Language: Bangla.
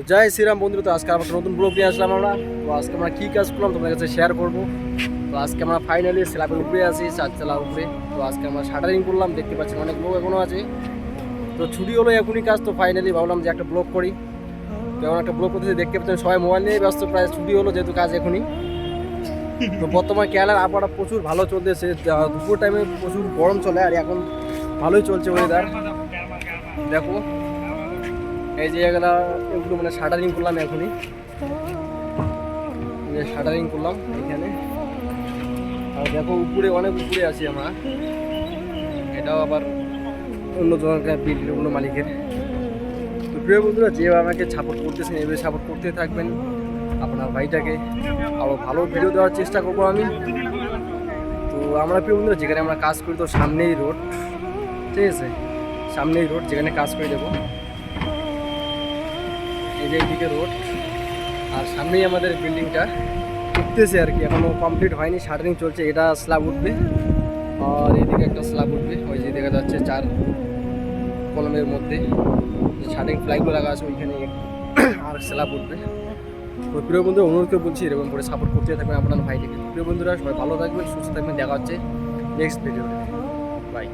জয় শ্রীরাম বন্ধুরা, তো আজকে আবার নতুন ব্লগ নিয়ে আসলাম আমরা। তো আজকে আমরা কী কাজ করলাম তোমাদের কাছে শেয়ার করবো। তো আজকে আমরা ফাইনালি স্ল্যাবের উপরে আছি, 4 তলার উপরে। তো আজকে আমরা শাটারিং করলাম, দেখতে পাচ্ছি অনেক লোক এখনও আছে। তো ছুটি হলো এখনই কাজ, তো ফাইনালি ভাবলাম যে একটা ব্লগ করি। তো এমন একটা ব্লগ করতে দেখতে পাচ্ছেন সবাই মোবাইল নিয়ে ব্যস্ত, প্রায় ছুটি হলো যেহেতু কাজ এখনই। তো বর্তমানে কেরালার আবহাওয়াটা প্রচুর ভালো চলতেছে, দুপুর টাইমে প্রচুর গরম চলে, আর এখন ভালোই চলছে ওয়েদার। দেখো এই যে এগুলো মানে শাটারিং করলাম এখনই, শাটারিং করলাম এখানে। আর দেখো উপরে অনেক উপরে আছি আমরা, এটাও আবার অন্য জনের বিল্ডিং, অন্য মালিকের। তো প্রিয় বন্ধুরা, যে আমাকে সাপোর্ট করতেছেন এভাবে সাপোর্ট করতে থাকবেন আপনার ভাইটাকে, আরও ভালো ভিডিও দেওয়ার চেষ্টা করবো আমি। তো আমরা প্রিয় বন্ধুরা যেখানে আমরা কাজ করি, তো সামনেই রোড, ঠিক আছে, সামনেই রোড যেখানে কাজ করে দেবো। এই যে এইদিকে রোড, আর সামনেই আমাদের বিল্ডিংটা উঠতেছে আর কি, এখনও কমপ্লিট হয়নি, শাটারিং চলছে। এটা স্ল্যাব উঠবে, আর এইদিকে একটা স্ল্যাব উঠবে, ওই যে দেখা যাচ্ছে 4 কলমের মধ্যে যে শাটারিং ফ্লাইগুলো লাগা আছে ওইখানে, আর স্ল্যাব উঠবে। তো প্রিয় বন্ধুরা, অনুরোধ বলছি এরকম করে সাপোর্ট করতে থাকবেন আপনার ভাইটিকে। প্রিয় বন্ধুরা, সবাই ভালো থাকবেন, সুস্থ থাকবেন, দেখা হচ্ছে নেক্সট ভিডিওতে। বাই।